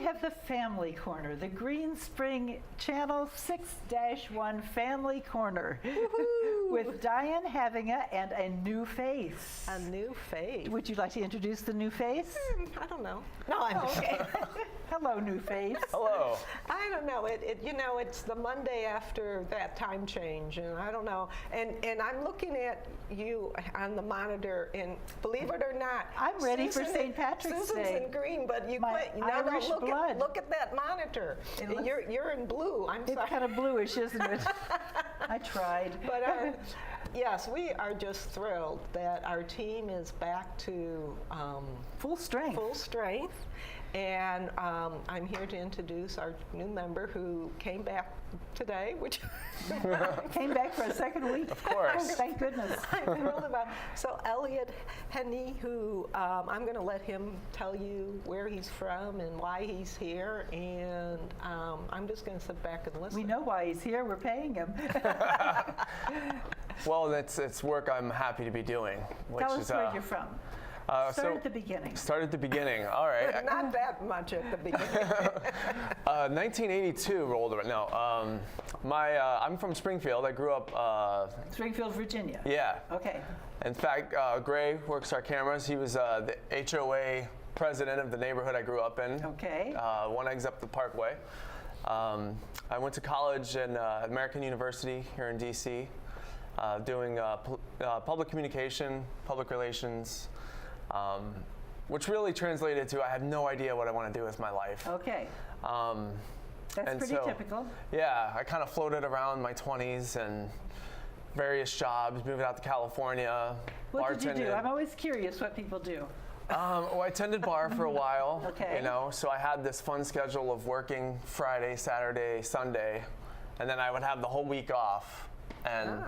have the Family Corner, the Green Spring Channel 6-1 Family Corner with Diane Havinga and a new face. A new face. Would you like to introduce the new face? I don't know. No, I'm okay. Hello, new face. Hello. I don't know. It's the Monday after that time change, and I don't know. And I'm looking at you on the monitor, and believe it or not, I'm ready for St. Patrick's Susan's Day. in green, but you My quit. Now Irish blood. Look at that monitor. You're in blue. I'm sorry. It's kind of bluish, isn't it? I tried. But yes, we are just thrilled that our team is back to full strength. Full strength. And I'm here to introduce our new member who came back today, which came back for a second week. Of course. Thank goodness. I'm thrilled about. So Elliot Henney, who I'm going to let him tell you where he's from and why he's here, and I'm just going to sit back and listen. We know why he's here. We're paying him. Well, it's work I'm happy to be doing. Tell us where you're from. Start at the beginning. Start at the beginning. All right. But not that much at the beginning. 1982 rolled around. No, I'm from Springfield. I grew up. Springfield, Virginia. Yeah. Okay. In fact, Gray works our cameras. He was the HOA president of the neighborhood I grew up in. Okay. One exit up the Parkway. I went to college at American University here in DC, doing public communication, public relations. Which really translated to I have no idea what I want to do with my life. Okay. That's pretty typical. Yeah, I kind of floated around my 20s and various jobs, moving out to California. What did you do? I'm always curious what people do. Well, I tended bar for a while. Okay. So I had this fun schedule of working Friday, Saturday, Sunday, and then I would have the whole week off. And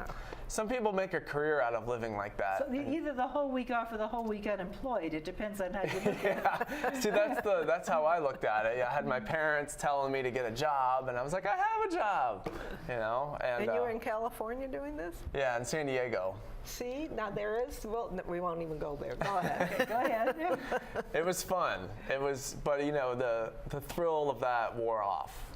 some people make a career out of living like that. So either the whole week off or the whole week unemployed. It depends on how you look at it. See, that's how I looked at it. I had my parents telling me to get a job, and I was like, I have a job, And you were in California doing this? Yeah, in San Diego. See, now there is. Well, we won't even go there. Go ahead. Okay, go ahead. It was fun. But the thrill of that wore off.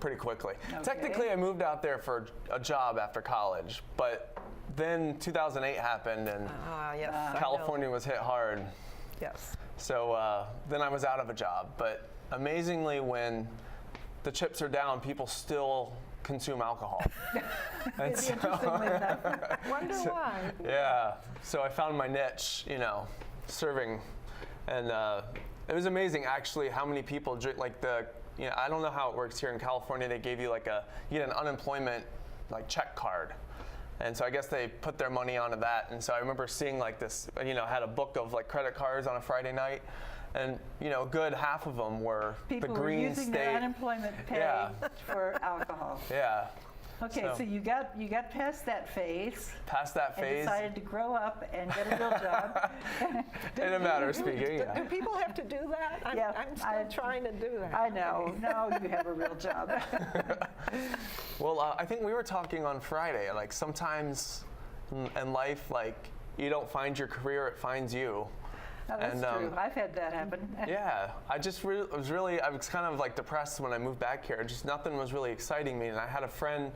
Pretty quickly. Okay. Technically, I moved out there for a job after college, but then 2008 happened and yes, California was hit hard. Yes. So then I was out of a job, but amazingly, when the chips are down, people still consume alcohol. It's interestingly enough. Wonder why. Yeah. So I found my niche, serving, and it was amazing actually how many people drink I don't know how it works here in California. They gave you you get an unemployment check card. And so I guess they put their money onto that. And so I remember seeing this, had a book of credit cards on a Friday night. And, a good half of them were people the Green were using State. Their unemployment pay for alcohol. Yeah. Okay, so you got past that phase. Past that phase. And decided to grow up and get a real job. In a matter of speaking, Do people have to do that? I'm still trying to do that. I know. No, you have a real job. Well, I think we were talking on Friday. Sometimes in life, you don't find your career; it finds you. No, that's true. I've had that happen. Yeah, I was kind of depressed when I moved back here. Just nothing was really exciting me. And I had a friend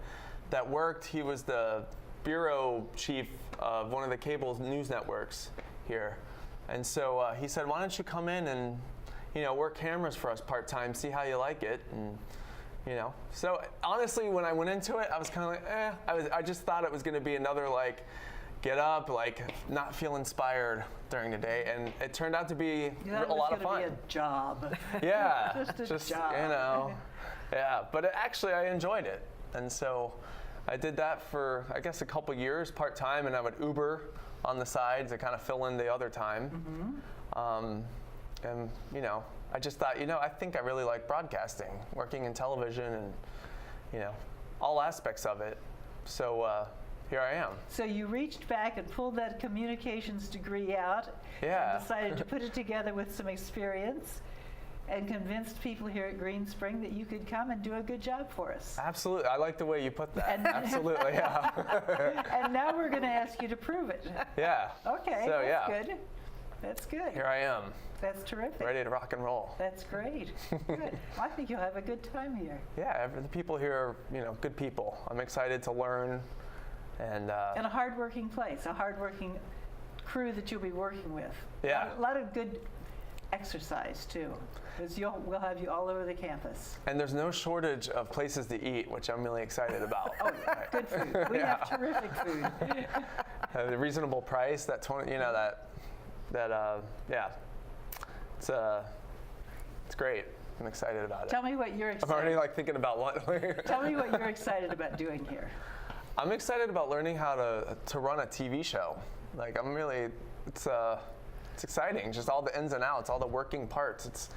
that worked. He was the bureau chief of one of the cable news networks here. And so he said, why don't you come in and, work cameras for us part-time, see how you like it. And, so honestly, when I went into it, I was kind of I just thought it was going to be another get up, not feel inspired during the day, and it turned out to be a lot of fun. Be a job. Yeah, just a job. Yeah, but actually I enjoyed it, and so I did that for I guess a couple years part time, and I would Uber on the side to kind of fill in the other time. Mm-hmm. And I just thought, I think I really like broadcasting, working in television, and all aspects of it. So. Here I am. So you reached back and pulled that communications degree out and decided to put it together with some experience and convinced people here at Green Spring that you could come and do a good job for us. Absolutely. I like the way you put that. Absolutely, yeah. And now we're going to ask you to prove it. Yeah. Okay, so, that's good. That's good. here I am, That's terrific. ready to rock and roll. That's great. Good. I think you'll have a good time here. Yeah, the people here are, good people. I'm excited to learn, and And a hardworking place, a hardworking crew that you'll be working with. Yeah. A lot of good exercise too, because we'll have you all over the campus. and there's no shortage of places to eat, which I'm really excited about. Oh, yeah, good food. We have terrific food. The reasonable price, that 20, yeah, it's great. I'm excited about it. Tell me what you're I'm excited. already thinking about what. Tell me what you're excited about doing here. I'm excited about learning how to run a TV show. I'm really, it's exciting. Just all the ins and outs, all the working parts. It's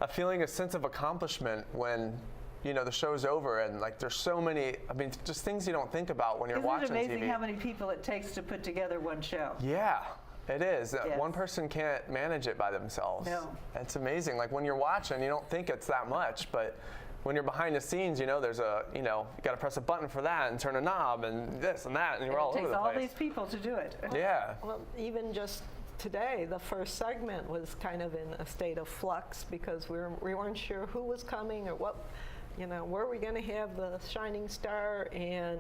a feeling, a sense of accomplishment when the show's over, and there's so many. Just things you don't think about when you're watching TV. Isn't it amazing how many people it takes to put together one show? Yeah, it is. Yes. One person can't manage it by themselves. No. It's amazing. When you're watching, you don't think it's that much, but when you're behind the scenes, there's you got to press a button for that and turn a knob and this and that, and you're all over the place. It takes all these people to do it. Yeah. Well, even just today, the first segment was kind of in a state of flux because we weren't sure who was coming or what, were we going to have the shining star, and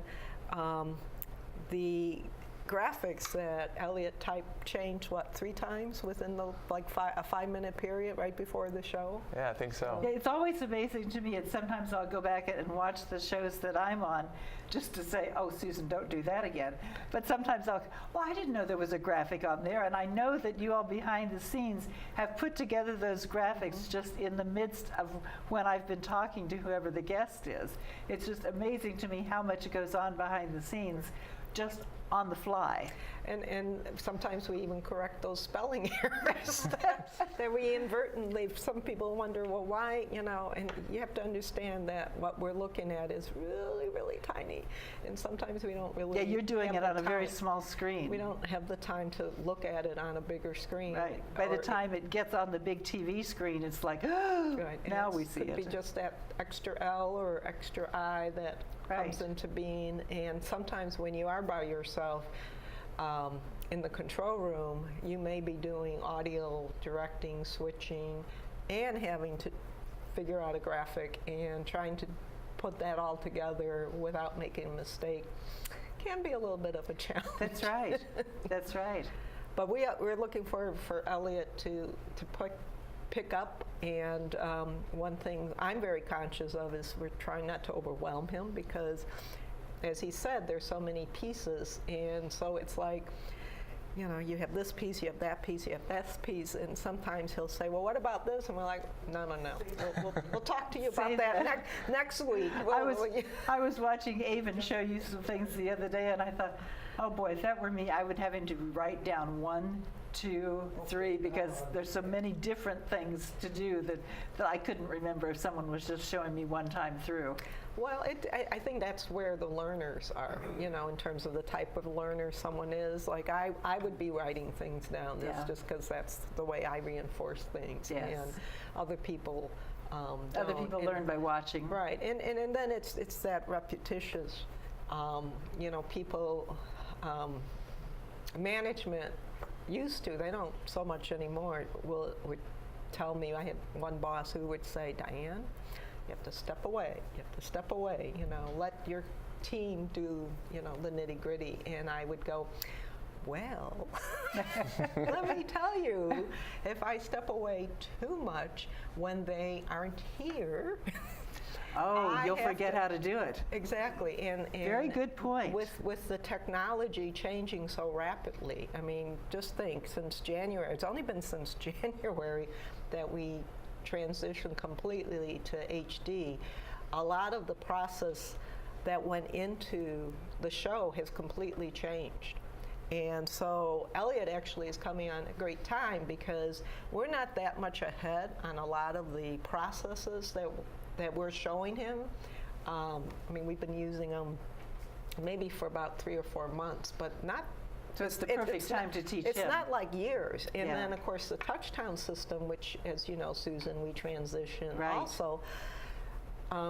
the graphics that Elliot typed changed 3 times within the a 5-minute period right before the show. Yeah, I think so. Yeah, it's always amazing to me, and sometimes I'll go back and watch the shows that I'm on just to say, oh, Susan, don't do that again. But sometimes I didn't know there was a graphic on there, and I know that you all behind the scenes have put together those graphics just in the midst of when I've been talking to whoever the guest is. It's just amazing to me how much goes on behind the scenes just on the fly. And sometimes we even correct those spelling errors that we inadvertently, some people wonder, well, why, and you have to understand that what we're looking at is really, really tiny. And sometimes we don't really. Yeah, you're doing it on a very time. small screen. We don't have the time to look at it on a bigger screen. Right. By the time it gets on the big TV screen, it's like, oh, right. now we see it. It could be just that extra L or extra I that comes Right. into being. And sometimes when you are by yourself, in the control room, you may be doing audio directing, switching, and having to figure out a graphic and trying to put that all together without making a mistake. Can be a little bit of a challenge. That's right. That's right. But we're looking for Elliot to pick up, and one thing I'm very conscious of is we're trying not to overwhelm him because, as he said, there's so many pieces, and so it's like, you have this piece, you have that piece, you have that piece, and sometimes he'll say, well, what about this? And we're like, no. We'll talk to you about that next week. I was watching Avon show you some things the other day, and I thought, oh boy, if that were me, I would have him to write down 1, 2, 3, because there's so many different things to do that I couldn't remember if someone was just showing me one time through. Well, I think that's where the learners are, in terms of the type of learner someone is. Like I would be writing things down just because that's the way I reinforce things. Yes. And other people Other people learn by watching. Right, and then it's that repetitious, people, management used to, they don't so much anymore, would tell me, I had one boss who would say, Diane, you have to step away, let your team do, the nitty gritty. And I would go, well, let me tell you, if I step away too much when they aren't here, you'll forget how to do it. Exactly, and very good point. With the technology changing so rapidly, I mean, just think, since January, it's only been since January that we transitioned completely to HD. A lot of the process that went into the show has completely changed. And so Elliot actually is coming on a great time because we're not that much ahead on a lot of the processes that we're showing him. We've been using them maybe for about 3 or 4 months, but not. So it's the perfect time to teach him. It's not like years. And then, of course, the touchdown system, which, as you know, Susan, we transitioned also.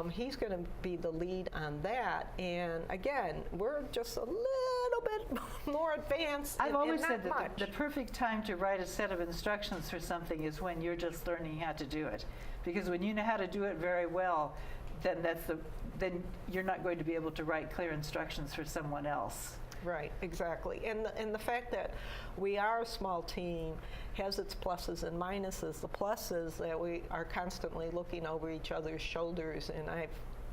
He's going to be the lead on that. And again, we're just a little bit more advanced. I've always not said that much. the perfect time to write a set of instructions for something is when you're just learning how to do it. Because when you know how to do it very well, then then you're not going to be able to write clear instructions for someone else. Right, exactly. And the fact that we are a small team has its pluses and minuses. The plus is that we are constantly looking over each other's shoulders, and I've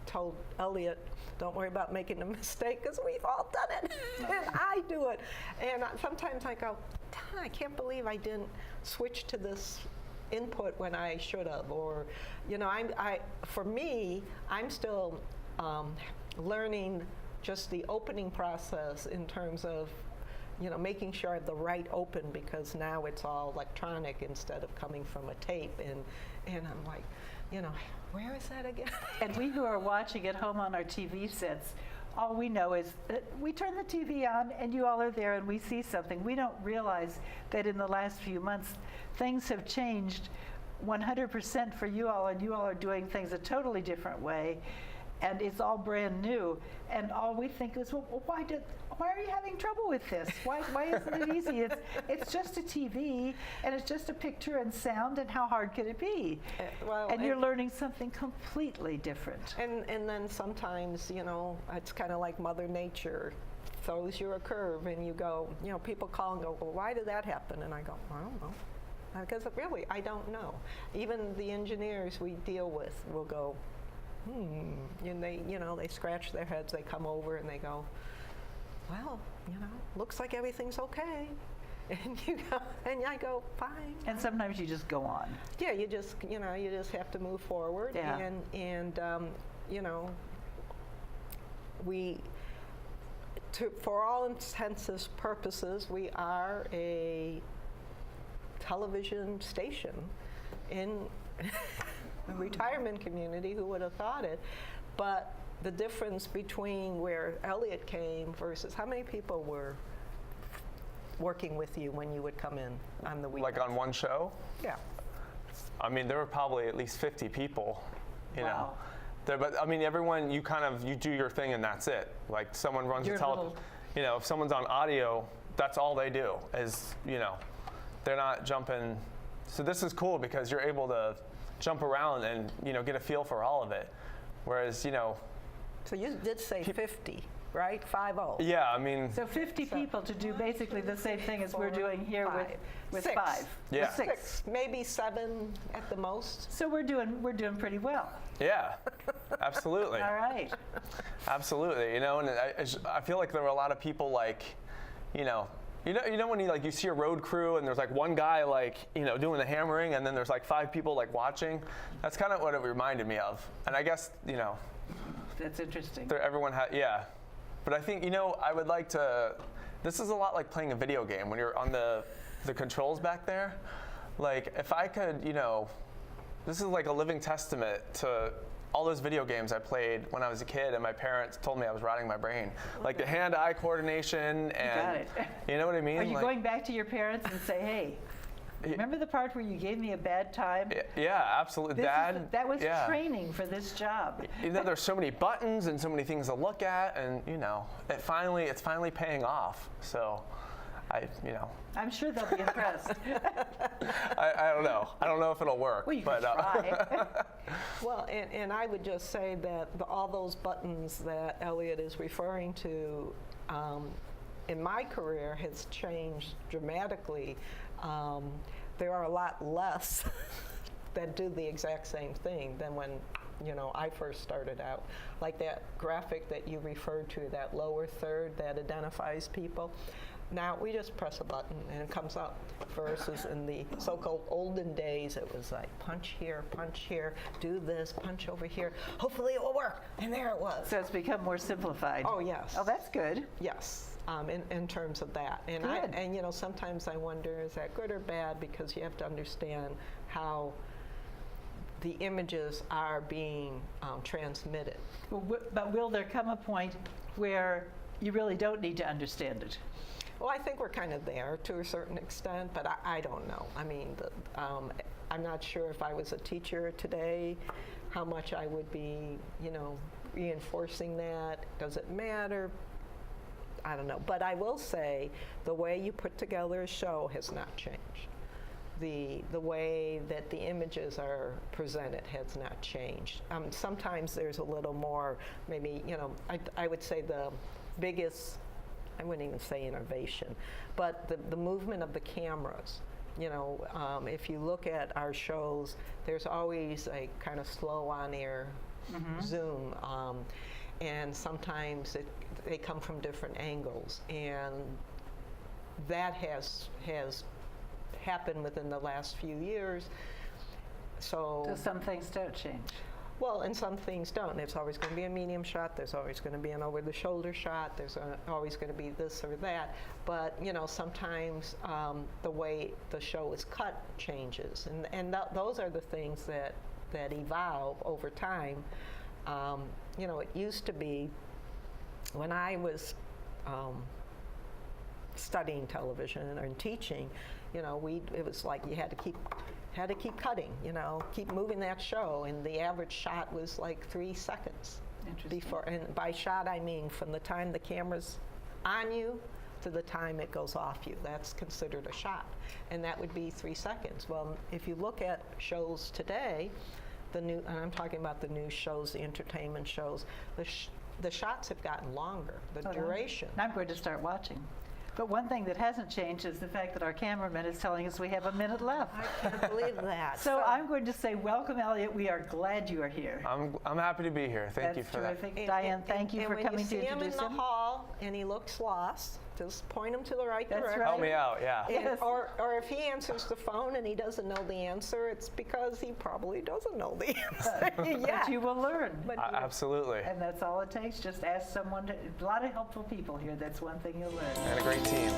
told Elliot, don't worry about making a mistake because we've all done it, and I do it. And sometimes I go, I can't believe I didn't switch to this input when I should have, or, you know, for me, I'm still learning just the opening process in terms of, you know, making sure I have the right open, because now it's all electronic instead of coming from a tape, and I'm like, you know, where is that again? And we who are watching at home on our TV sets, all we know is that we turn the TV on and you all are there and we see something. We don't realize that in the last few months things have changed 100% for you all, and you all are doing things a totally different way, and it's all brand new. And all we think is, well, why are you having trouble with this? Why isn't it easy? It's just a TV, and it's just a picture and sound, and how hard could it be? And you're learning something completely different. And then sometimes, you know, it's kind of like Mother Nature throws you a curve, and you go, you know, people call and go, well, why did that happen? And I go, I don't know. Because really, I don't know. Even the engineers we deal with will go, and they scratch their heads, they come over and they go, well, you know, looks like everything's okay. And you go, and I go, fine. And sometimes you just go on. Yeah, you just have to move forward. Yeah. And you know, for all intents and purposes, we are a television station in a retirement community. Who would have thought it? But the difference between where Elliot came versus how many people were working with you when you would come in on the weekend? Like on one show? Yeah. I mean, there were probably at least 50 people, you know. Wow. But I mean, everyone, you do your thing and that's it. Like someone runs a television, you know, if someone's on audio, that's all they do is, you know, they're not jumping. So this is cool because you're able to jump around and, you know, get a feel for all of it. Whereas, you know. So you did say 50, right? 50. Yeah, I mean. So 50 people to do basically the same thing as we're doing here with Six. 5. Yeah. With 6. Maybe 7 at the most. So we're doing pretty well. Yeah, absolutely. All right. Absolutely, you know, and I feel like there were a lot of people like, you know when you see a road crew and there's like one guy like, you know, doing the hammering and then there's like 5 people like watching. That's kind of what it reminded me of. And I guess, you know. That's interesting. Everyone had, yeah. But I think, you know, I would like to, this is a lot like playing a video game when you're on the controls back there. Like if I could, you know, this is like a living testament to all those video games I played when I was a kid, and my parents told me I was rotting my brain. Like the hand-eye coordination, and got it. You know what I mean? Are you going back to your parents and say, hey, remember the part where you gave me a bad time? Yeah, absolutely. That was training for this job. You know, there's so many buttons and so many things to look at, and you know, it's finally paying off. So, I'm sure they'll be impressed. I don't know. I don't know if it'll work. Well, you can try. Well, and I would just say that all those buttons that Elliot is referring to in my career has changed dramatically. There are a lot less that do the exact same thing than when, you know, I first started out. Like that graphic that you referred to, that lower third that identifies people. Now we just press a button and it comes up, versus in the so-called olden days it was like punch here, do this, punch over here, hopefully it will work, and there it was. So it's become more simplified. Oh yes. Oh, that's good. Yes, in terms of that. And good. And you know, sometimes I wonder, is that good or bad, because you have to understand how the images are being transmitted. But will there come a point where you really don't need to understand it? Well, I think we're kind of there to a certain extent, but I don't know. I mean, I'm not sure if I was a teacher today, how much I would be, you know, reinforcing that. Does it matter? I don't know. But I will say the way you put together a show has not changed. The way that the images are presented has not changed. Sometimes there's a little more, maybe, I would say the biggest, I wouldn't even say innovation, but the movement of the cameras. If you look at our shows, there's always a kind of slow on-air zoom, and sometimes they come from different angles, and that has happened within the last few years. So some things don't change. Well, and some things don't. There's always going to be a medium shot. There's always going to be an over-the-shoulder shot. There's always going to be this or that. But sometimes the way the show is cut changes, and those are the things that evolve over time. It used to be when I was studying television and teaching. It was like you had to keep cutting, keep moving that show, and the average shot was like 3 seconds. Before, and by shot I mean from the time the camera's on you to the time it goes off you. That's considered a shot, and that would be 3 seconds. Well, if you look at shows today, and I'm talking about the new shows, the entertainment shows, the shots have gotten longer, the duration. I'm going to start watching. But one thing that hasn't changed is the fact that our cameraman is telling us we have a minute left. I can't believe that. So I'm going to say, welcome, Elliot. We are glad you are here. I'm happy to be here. Thank you for That's terrific. that. Diane, thank you for coming to introduce him. When you see him in the hall and he looks lost, just point him to the right direction. Right. Help me out, yeah. Yes. Or if he answers the phone and he doesn't know the answer, it's because he probably doesn't know the answer. But you will learn. Absolutely. And that's all it takes. Just ask someone. A lot of helpful people here. That's one thing you'll learn. And a great team.